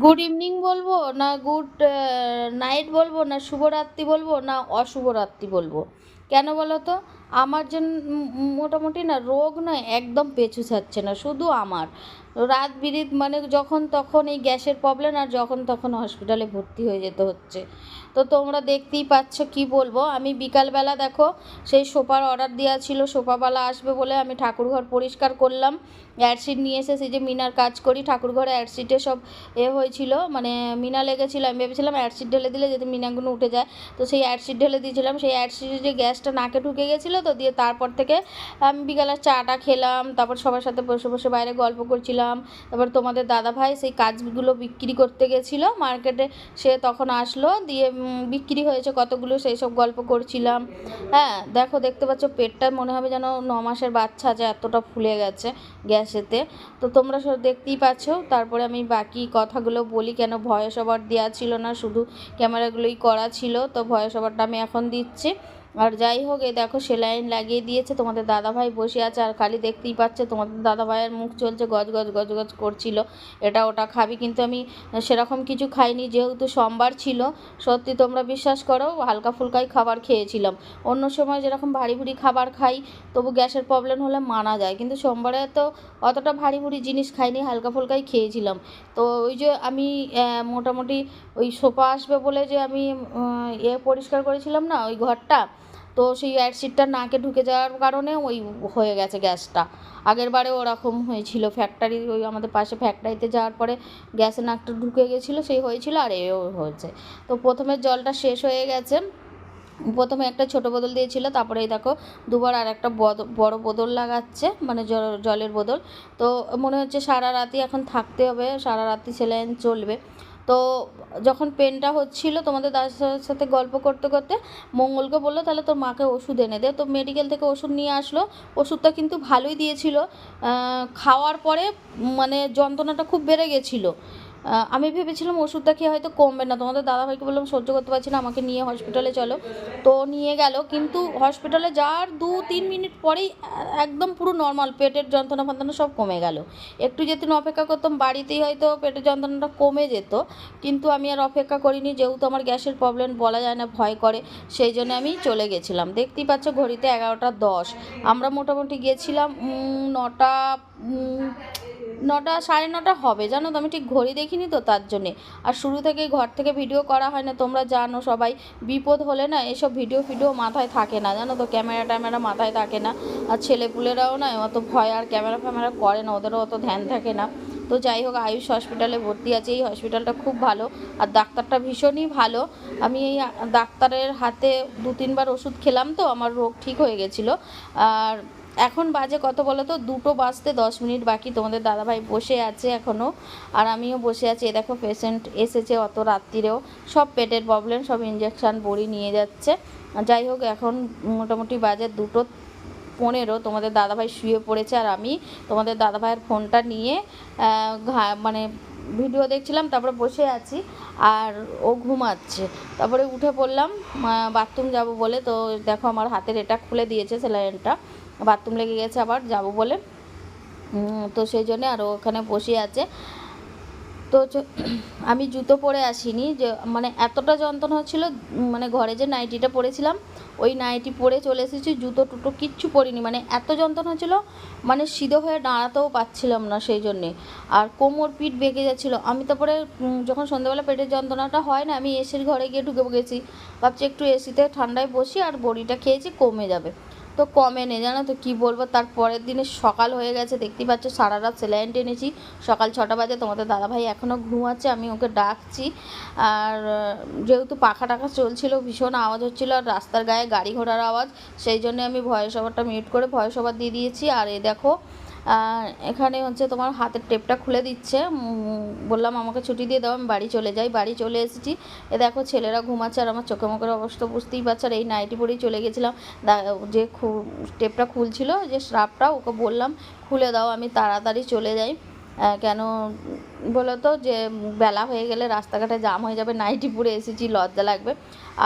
Good evening বলবো না good night বলবো না শুভরাত্রি বলবো না অশুভরাত্রি বলবো? কেন বলো তো? আমার যে মোটামুটি না রোগ নয়, একদম পেছু ছাড়ছে না, শুধু আমার রাত বিরিত মানে যখন তখন এই গ্যাসের প্রবলেম, আর যখন তখন হসপিটালে ভর্তি হয়ে যেতে হচ্ছে। তো তোমরা দেখতেই পাচ্ছ, কি বলবো। আমি বিকালবেলা দেখো সেই সোফার অর্ডার দেওয়া ছিল, সোফাওয়ালা আসবে বলে আমি ঠাকুরঘর পরিষ্কার করলাম, অ্যাডশিট নিয়ে এসে সেই যে মিনার কাজ করি ঠাকুরঘরে, অ্যাডশিটে সব হয়েছিল, মানে মিনা লেগেছিল। আমি ভেবেছিলাম অ্যাডশিট ঢেলে দিলে যাতে মিনাগুলো উঠে যায়, তো সেই অ্যাডশিট ঢেলে দিয়েছিলাম। সেই অ্যাডশিটে যে গ্যাসটা নাকে ঢুকে গেছিলো, তো দিয়ে তারপর থেকে আমি বিকালে চাটা খেলাম, তারপর সবার সাথে বসে বসে বাইরে গল্প করছিলাম। তারপর তোমাদের দাদাভাই সেই কাজগুলো বিক্রি করতে গেছিলো মার্কেটে, সে তখন আসলো, দিয়ে বিক্রি হয়েছে কতগুলো, সেই সব গল্প করছিলাম। হ্যাঁ দেখো, দেখতে পাচ্ছ পেটটা মনে হবে যেন 9 মাসের বাচ্চা, যে এতটা ফুলে গেছে গ্যাসেতে। তো তোমরা সব দেখতেই পাচ্ছ। তারপরে আমি বাকি কথাগুলো বলি, কেন ভয়েস ওভার দেওয়া ছিল না, শুধু ক্যামেরাগুলোই করা ছিল, তো ভয়েস ওভারটা আমি এখন দিচ্ছি। আর যাই হোক, এই দেখো সেলাইন লাগিয়ে দিয়েছে, তোমাদের দাদাভাই বসে আছে, আর খালি দেখতেই পাচ্ছে তোমাদের দাদাভাইয়ের মুখ চলছে গজ গজ গজ গজ করছিল, এটা ওটা খাবি, কিন্তু আমি সেরকম কিছু খাইনি, যেহেতু সোমবার ছিল। সত্যি তোমরা বিশ্বাস করো, হালকা ফুলকাই খাবার খেয়েছিলাম। অন্য সময় যেরকম ভারী ভুরি খাবার খাই, তবু গ্যাসের প্রবলেম হলে মানা যায়, কিন্তু সোমবারে তো অতটা ভারী ভুরি জিনিস খাইনি, হালকা ফুলকাই খেয়েছিলাম। তো ওই যে আমি মোটামুটি ওই সোফা আসবে বলে যে আমি পরিষ্কার করেছিলাম না ওই ঘরটা, তো সেই অ্যাসিডটা নাকে ঢুকে যাওয়ার কারণে ওই হয়ে গেছে গ্যাসটা। আগের বারে ওরকম হয়েছিল, ফ্যাক্টরি ওই আমাদের পাশে ফ্যাক্টরিতে যাওয়ার পরে গ্যাসে নাকটা ঢুকে গেছিলো, সেই হয়েছিল, আর এও হয়েছে। তো প্রথমে জলটা শেষ হয়ে গেছে, প্রথমে একটা ছোট বোতল দিয়েছিল, তারপরে এই দেখো দুবার আর একটা বড় বোতল লাগাচ্ছে, মানে জলের বোতল। তো মনে হচ্ছে সারা রাতি এখন থাকতে হবে, সারা রাতি স্যালাইন চলবে। তো যখন পেনটা হচ্ছিল, তোমাদের দাদার সাথে গল্প করতে করতে মঙ্গলকে বললো তাহলে তোর মাকে ওষুধ এনে দে, তো মেডিকেল থেকে ওষুধ নিয়ে আসলো। ওষুধটা কিন্তু ভালোই দিয়েছিল, খাওয়ার পরে মানে যন্ত্রণাটা খুব বেড়ে গেছিলো। আমি ভেবেছিলাম ওষুধটা খেয়ে হয়তো কমবে না, তোমাদের দাদাভাইকে বললাম সহ্য করতে পারছি না, আমাকে নিয়ে হসপিটালে চলো। তো নিয়ে গেল, কিন্তু হসপিটালে যাওয়ার 2-3 মিনিট পরেই একদম পুরো নর্মাল, পেটের যন্ত্রণা ফন্ত্রণা সব কমে গেল। একটু যেদিন অপেক্ষা করতাম বাড়িতেই হয়তো পেটের যন্ত্রণাটা কমে যেত, কিন্তু আমি আর অপেক্ষা করিনি, যেহেতু আমার গ্যাসের প্রবলেম, বলা যায় না, ভয় করে, সেই জন্য আমি চলে গেছিলাম। দেখতেই পাচ্ছ ঘড়িতে 11টা 10, আমরা মোটামুটি গেছিলাম 9টা 9টা 9:30 হবে, জানো তো, আমি ঠিক ঘড়ি দেখিনি তো তার জন্যে। আর শুরু থেকেই ঘর থেকে ভিডিও করা হয় না, তোমরা জানো সবাই, বিপদ হলে না এসব ভিডিও মাথায় থাকে না, জানো তো, ক্যামেরা মাথায় থাকে না। আর ছেলেপুলেরাও না অত ভয় আর ক্যামেরা করে না, ওদেরও অত ধ্যান থাকে না। তো যাই হোক, আয়ুষ হসপিটালে ভর্তি আছে, এই হসপিটালটা খুব ভালো, আর ডাক্তারটা ভীষণই ভালো। আমি এই ডাক্তারের হাতে 2-3বার ওষুধ খেলাম, তো আমার রোগ ঠিক হয়ে গেছিলো। আর এখন বাজে কত বলো তো, 2টো বাজতে 10 মিনিট বাকি, তোমাদের দাদাভাই বসে আছে এখনও, আর আমিও বসে আছি। দেখো পেশেন্ট এসেছে অত রাত্রিরেও, সব পেটের প্রবলেম, সব ইঞ্জেকশান বড়ি নিয়ে যাচ্ছে। যাই হোক, এখন মোটামুটি বাজে 2:15, তোমাদের দাদাভাই শুয়ে পড়েছে, আর আমি তোমাদের দাদাভাইয়ের ফোনটা নিয়ে মানে ভিডিও দেখছিলাম, তারপরে বসে আছি, আর ও ঘুমাচ্ছে। তারপরে উঠে পড়লাম বাথরুম যাব বলে, তো দেখো আমার হাতের এটা খুলে দিয়েছে স্যালাইনটা, বাথরুম লেগে গেছে আবার যাব বলে, তো সেই জন্যে আর ওখানে বসে আছে। তো আমি জুতো পরে আসিনি, যে মানে এতটা যন্ত্রণা হচ্ছিলো, মানে ঘরে যে নাইটিটা পরেছিলাম ওই নাইটি পরে চলে এসেছি, জুতো টুটো কিচ্ছু পরিনি, মানে এত যন্ত্রণা হচ্ছিলো, মানে সিধে হয়ে দাঁড়াতেও পাচ্ছিলাম না সেই জন্যে। আর কোমর পিঠ বেঁকে যাচ্ছিলো। আমি তারপরে যখন সন্ধ্যাবেলা পেটের যন্ত্রণাটা হয় না, আমি এসির ঘরে গিয়ে ঢুকে গেছি, ভাবছি একটু এসিতে ঠান্ডায় বসি, আর বড়িটা খেয়েছি কমে যাবে, তো কমেনি, জানো তো, কী বলবো। তার পরের দিনে সকাল হয়ে গেছে, দেখতেই পাচ্ছ সারা রাত স্যালাইন টেনেছি, সকাল 6টা বাজে, তোমাদের দাদাভাই এখনও ঘুমাচ্ছে, আমি ওকে ডাকছি। আর যেহেতু পাখা টাখা চলছিল, ভীষণ আওয়াজ হচ্ছিলো, আর রাস্তার গায়ে গাড়ি ঘোড়ার আওয়াজ, সেই জন্য আমি ভয়েস ওভারটা মিউট করে ভয়েস ওভার দিয়ে দিয়েছি। আর এ দেখো এখানে হচ্ছে তোমার হাতের টেপটা খুলে দিচ্ছে, বললাম আমাকে ছুটি দিয়ে দাও, আমি বাড়ি চলে যাই, বাড়ি চলে এসেছি। এ দেখো ছেলেরা ঘুমাচ্ছে, আর আমার চোখে মুখের অবস্থা বুঝতেই পারছে, আর এই নাইটি পরেই চলে গেছিলাম। যে টেপটা খুলছিল, যে স্ট্রাপটা, ওকে বললাম খুলে দাও, আমি তাড়াতাড়ি চলে যাই। কেন বলো তো, যে বেলা হয়ে গেলে রাস্তাঘাটে জাম হয়ে যাবে, নাইটি পরে এসেছি, লজ্জা লাগবে।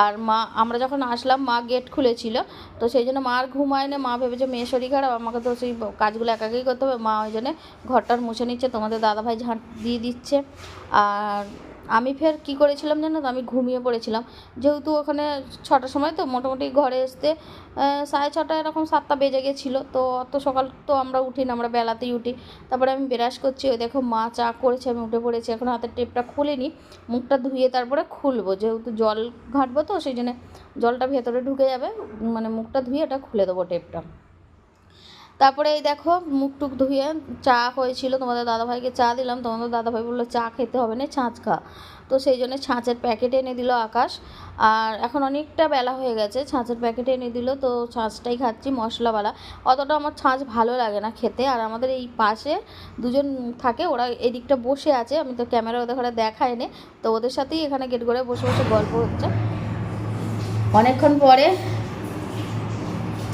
আর মা, আমরা যখন আসলাম মা গেট খুলেছিল, তো সেই জন্য মা আর ঘুমায় না, মা ভেবেছে মেয়ে শরীর খারাপ, আমাকে তো সেই কাজগুলো একাকেই করতে হবে, মা ওই জন্যে ঘরটার মুছে নিচ্ছে, তোমাদের দাদাভাই ঝাঁট দিয়ে দিচ্ছে। আর আমি ফের কী করেছিলাম জানো তো, আমি ঘুমিয়ে পড়েছিলাম, যেহেতু ওখানে 6টার সময়, তো মোটামুটি ঘরে আসতে 6:30 এরকম 7টা বেজে গেছিলো। তো অত সকাল তো আমরা উঠি না, আমরা বেলাতেই উঠি। তারপরে আমি ব্রাশ করছি, ওই দেখো মা চা করেছে, আমি উঠে পড়েছি, এখন হাতের টেপটা খুলিনি, মুখটা ধুয়ে তারপরে খুলবো, যেহেতু জল ঘাঁটবো, তো সেই জন্য জলটা ভেতরে ঢুকে যাবে, মানে মুখটা ধুয়ে এটা খুলে দেবো টেপটা। তারপরে এই দেখো মুখ টুক ধুয়ে চা হয়েছিল, তোমাদের দাদাভাইকে চা দিলাম, তোমাদের দাদাভাই বললো চা খেতে হবে না, ছাঁচ খা। তো সেই জন্য ছাঁচের প্যাকেট এনে দিল আকাশ। আর এখন অনেকটা বেলা হয়ে গেছে, ছাঁচের প্যাকেট এনে দিল, তো ছাঁচটাই খাচ্ছি মশলাওয়ালা। অতটা আমার ছাঁচ ভালো লাগে না খেতে। আর আমাদের এই পাশে দুজন থাকে, ওরা এদিকটা বসে আছে, আমি তো ক্যামেরা ওদের ঘরে দেখাই নি, তো ওদের সাথেই এখানে গেট করে বসে বসে গল্প হচ্ছে। অনেকক্ষণ পরে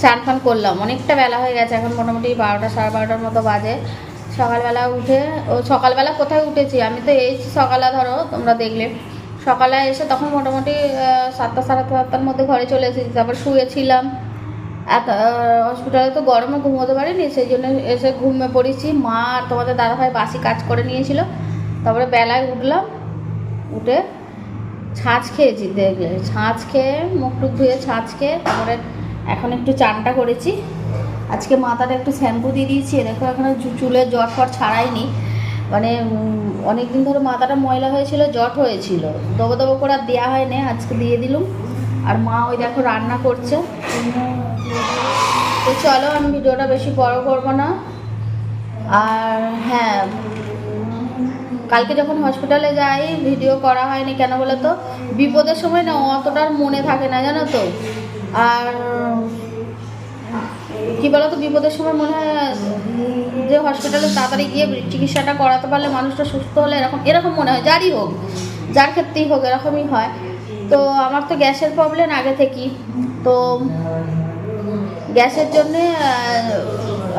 চান ফান করলাম, অনেকটা বেলা হয়ে গেছে, এখন মোটামুটি 12টা 12:30 মতো বাজে। সকালবেলা উঠে, সকালবেলা কোথায় উঠেছি আমি, তো এসেছি সকালে, ধরো তোমরা দেখলে সকালে এসে তখন মোটামুটি 7টা 7:30 মধ্যে ঘরে চলে এসেছি। তারপর শুয়েছিলাম, হসপিটালে তো গরমে ঘুমোতে পারিনি, সেই জন্য এসে ঘুমিয়ে পড়েছি। মা আর তোমাদের দাদাভাই বাসি কাজ করে নিয়েছিল। তারপরে বেলায় উঠলাম, উঠে ছাঁচ খেয়েছি, দেখলে ছাঁচ খেয়ে মুখ টুক ধুয়ে ছাঁচ খেয়ে তারপরে এখন একটু চানটা করেছি। আজকে মাথাটা একটু শ্যাম্পু দিয়ে দিয়েছি, দেখো এখনো চুলের জট ফট ছাড়াইনি, মানে অনেক দিন ধরে মাথাটা ময়লা হয়েছিল, জট হয়েছিল, দবো দবো করে আর দেওয়া হয়নি, আজকে দিয়ে দিলুম। আর মা ওই দেখো রান্না করছে। তো চলো, আমি ভিডিওটা বেশি বড় করবো না। আর হ্যাঁ, কালকে যখন হসপিটালে যাই ভিডিও করা হয়নি, কেন বলো তো, বিপদের সময় না অতটার মনে থাকে না, জানো তো। আর কী বলো তো, বিপদের সময় মনে হয় যে হসপিটালে তাড়াতাড়ি গিয়ে চিকিৎসাটা করাতে পারলে, মানুষটা সুস্থ হলে এরকম এরকম মনে হয়, যারই হোক, যার ক্ষেত্রেই হোক এরকমই হয়। তো আমার তো গ্যাসের প্রবলেম আগে থেকেই, তো গ্যাসের জন্যে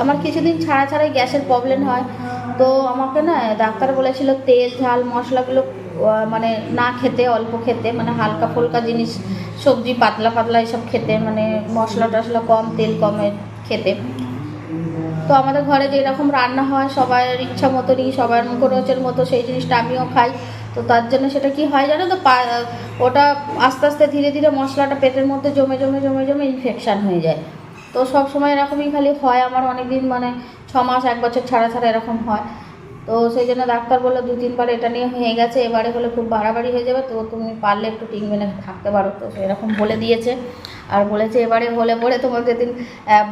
আমার কিছুদিন ছাড়া ছাড়াই গ্যাসের প্রবলেম হয়। তো আমাকে না ডাক্তার বলেছিল তেল ঝাল মশলাগুলো মানে না খেতে, অল্প খেতে, মানে হালকা ফুলকা জিনিস, সবজি পাতলা পাতলা এসব খেতে, মানে মশলা টশলা কম, তেল কমে খেতে। তো আমাদের ঘরে যেরকম রান্না হয় সবার ইচ্ছা মতনই, সবার মুখরোচের মতো সেই জিনিসটা আমিও খাই। তো তার জন্য সেটা কি হয় জানো তো, ওটা আস্তে আস্তে ধীরে ধীরে মশলাটা পেটের মধ্যে জমে জমে জমে জমে ইনফেকশান হয়ে যায়। তো সব সময় এরকমই খালি হয় আমার, অনেক দিন মানে 6 মাস 1 বছর ছাড়া ছাড়া এরকম হয়। তো সেই জন্য ডাক্তার বললো 2-3 বার এটা নিয়ে হয়ে গেছে, এবারে হলে খুব বাড়াবাড়ি হয়ে যাবে, তো তুমি পারলে একটু টিক মেনে থাকতে পারো। তো সেরকম বলে দিয়েছে। আর বলেছে এবারে হলে পরে তোমাকে দিন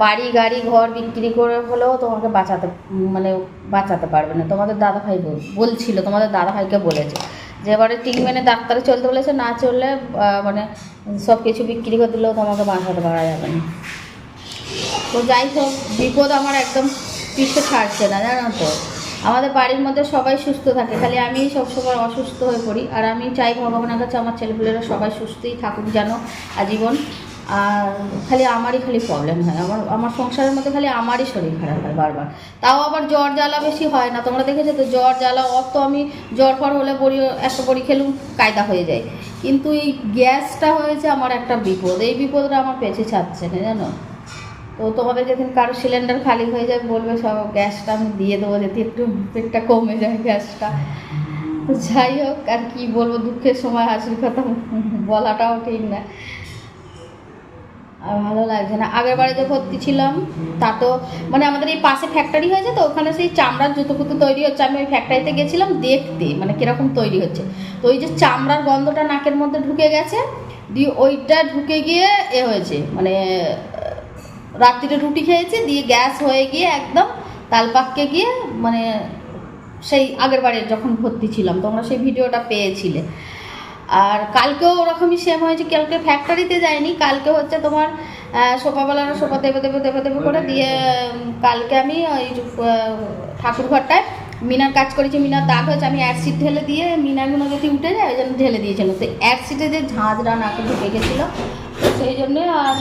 বাড়ি গাড়ি ঘর বিক্রি করে হলেও তোমাকে বাঁচাতে পারবে না। তোমাদের দাদাভাই বলছিল, তোমাদের দাদাভাইকে বলেছে যে এবারে টিক মেনে ডাক্তারে চলতে বলেছে, না চললে মানে সব কিছু বিক্রি করে দিলেও তোমাকে বাঁচাতে পারা যাবে না। তো যাই হোক, বিপদ আমার একদম পিছু ছাড়ছে না, জানো তো। আমাদের বাড়ির মধ্যে সবাই সুস্থ থাকে, খালি আমিই সবসময় অসুস্থ হয়ে পড়ি। আর আমি চাই ভগবানের কাছে আমার ছেলেপুলেরা সবাই সুস্থই থাকুক যেন আজীবন। আর আমারই প্রবলেম হয়, আমার সংসারের মধ্যে খালি আমারই শরীর খারাপ হয় বারবার। তাও আবার জ্বর জ্বালা বেশি হয় না, তোমরা দেখেছো তো, জ্বর জ্বালা অত আমি জ্বর ফর হলে একটা বড়ি খেলুম কায়দা হয়ে যায়। কিন্তু এই গ্যাসটা হয়েছে আমার একটা বিপদ, এই বিপদটা আমার পেছে ছাড়ছে না, জানো। তো তোমাদের যেদিন কারো সিলিন্ডার খালি হয়ে যায় বলবে, সব গ্যাসটা আমি দিয়ে দেবো, যাতে একটু পেটটা কমে যায় গ্যাসটা। তো যাই হোক, আর কি বলবো, দুঃখের সময় হাসির কথা বলাটাও ঠিক না। আর ভালো লাগছে না। আগের বারে যে ভর্তি ছিলাম তা তো মানে আমাদের এই পাশে ফ্যাক্টরি হয়েছে, তো ওখানে সেই চামড়ার জুতো ফুতো তৈরি হচ্ছে, আমি ওই ফ্যাক্টরিতে গেছিলাম দেখতে, মানে কীরকম তৈরি হচ্ছে। তো ওই যে চামড়ার গন্ধটা নাকের মধ্যে ঢুকে গেছে, দিয়ে ওইটা ঢুকে গিয়ে হয়েছে, মানে রাত্রিরে রুটি খেয়েছি, দিয়ে গ্যাস হয়ে গিয়ে একদম তালপাককে গিয়ে, মানে সেই আগের বারে যখন ভর্তি ছিলাম তোমরা সেই ভিডিওটা পেয়েছিলে। আর কালকেও ওরকমই সেম হয়েছে, কালকে ফ্যাক্টরিতে যায়নি, কালকে হচ্ছে তোমার সোফাওয়ালারা সোফা দেবে দেবে দেবে দেবে করে দিয়ে, কালকে আমি ওই ঠাকুর ঘরটায় মিনার কাজ করেছি, মিনার দাগ হয়েছে, আমি অ্যাসিড ঢেলে দিয়ে মিনারগুলো যদি উঠে যায় ওই জন্য ঢেলে দিয়েছিলাম। তো অ্যাসিডে যে ঝাঁঝরা নাকে ঢুকে গেছিলো, তো সেই জন্যে আর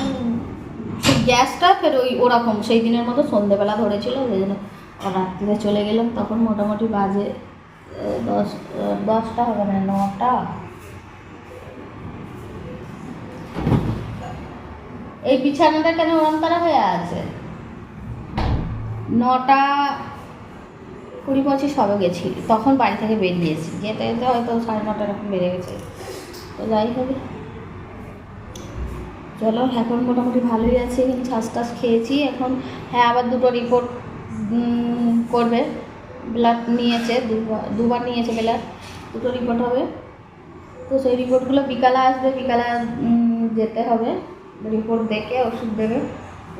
সেই গ্যাসটা ফের ওরকম সেই দিনের মতো সন্ধেবেলা ধরেছিল, সেই জন্য রাত্রিরে চলে গেলাম, তখন মোটামুটি বাজে 10টা হবে না, 9টা। এই বিছানাটা কেন ওরম করা হয়ে আছে? 9টা 20-25 সবে গেছি, তখন বাড়ি থেকে বেরিয়েছি, যেতে যেতে হয়তো 9:30 এরকম বেড়ে গেছে। তো যাই হবে, চলো এখন মোটামুটি ভালোই আছে, কিন্তু শ্বাস টাস খেয়েছি এখন। হ্যাঁ, আবার 2টো রিপোর্ট করবে, ব্লাড নিয়েছে, দুবার নিয়েছে ব্লাড, 2টো রিপোর্ট হবে। তো সেই রিপোর্টগুলো বিকালে আসবে, বিকালে যেতে হবে, রিপোর্ট দেখে ওষুধ দেবে।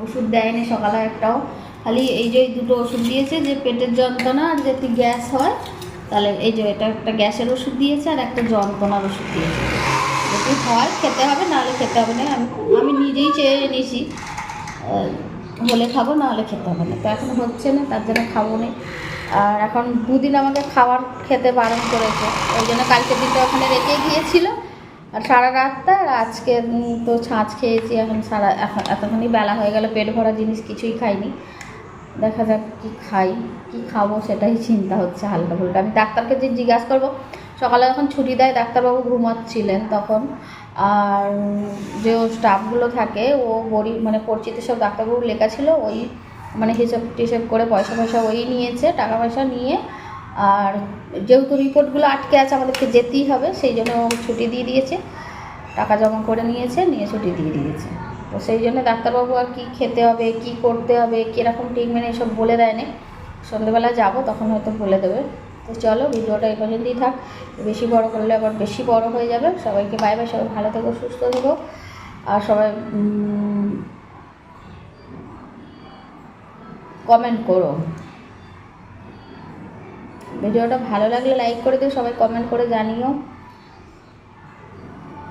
ওষুধ দেয়নি সকালে একটাও, খালি এই যে 2টো ওষুধ দিয়েছে, যে পেটের যন্ত্রণা আর যদি গ্যাস হয় তাহলে এই যে এটা একটা গ্যাসের ওষুধ দিয়েছে আর একটা যন্ত্রণার ওষুধ দিয়েছে। যদি হয় খেতে হবে, নাহলে খেতে হবে না। আমি নিজেই চেয়ে নিয়েছি, হলে খাবো, নাহলে খেতে হবে না। তো এখন হচ্ছে না, তার জন্য খাবো না। আর এখন 2 দিন আমাকে খাবার খেতে বারণ করেছে, ওই জন্য কালকে দিনটা ওখানে রেখে গিয়েছিল। আর সারা রাতটা, আর আজকে তো ছাঁচ খেয়েছি। এখন এতখানি বেলা হয়ে গেল, পেট ভরা জিনিস কিছুই খাইনি। দেখা যাক কী খাই, কী খাবো সেটাই চিন্তা হচ্ছে হালকা ফুলকা। আমি ডাক্তারকে যে জিজ্ঞাসা করবো, সকালে যখন ছুটি দেয় ডাক্তারবাবু ঘুমাচ্ছিলেন তখন, আর যে স্টাফগুলো থাকে ও মানে পরিচিত সব ডাক্তারবাবু লেখা ছিল, ওই মানে হিসেব টিসেব করে পয়সা ওই নিয়েছে, টাকা পয়সা নিয়ে। আর যেহেতু রিপোর্টগুলো আটকে আছে, আমাদেরকে যেতেই হবে, সেই জন্য ছুটি দিয়ে দিয়েছে, টাকা জমা করে নিয়ে ছুটি দিয়ে দিয়েছে। তো সেই জন্য ডাক্তারবাবু আর কি খেতে হবে, কি করতে হবে, কীরকম ট্রিটমেন্ট এসব বলে দেয়নি। সন্ধ্যেবেলা যাব, তখন হয়তো বলে দেবে। তো চলো, ভিডিওটা এই পর্যন্তই থাক, বেশি বড় করলে আবার বেশি বড় হয়ে যাবে। সবাইকে বাই বাই, সবাই ভালো থেকো, সুস্থ থেকো, আর সবাই কমেন্ট করো। ভিডিওটা ভালো লাগলে লাইক করে দিও, সবাই কমেন্ট করে জানিও,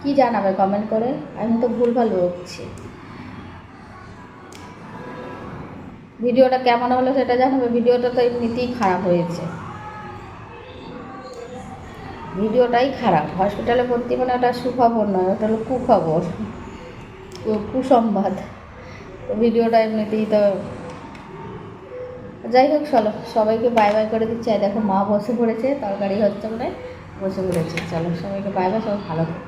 কি জানাবে কমেন্ট করে। আমি তো ভুলভাল বলছি। ভিডিওটা কেমন হলো সেটা জানাবে। ভিডিওটা তো এমনিতেই খারাপ হয়েছে, ভিডিওটাই খারাপ। হসপিটালে ভর্তি মানে ওটা সুখবর নয়, ওটা হলো কুখবর, কুসংবাদ। তো ভিডিওটা এমনিতেই তো, যাই হোক, চলো সবাইকে বাই বাই করে দিচ্ছি। দেখো মা বসে পড়েছে, তরকারি হচ্ছে বলে বসে পড়েছে। চলো সবাইকে বাই বাই, সবাই ভালো থাকো।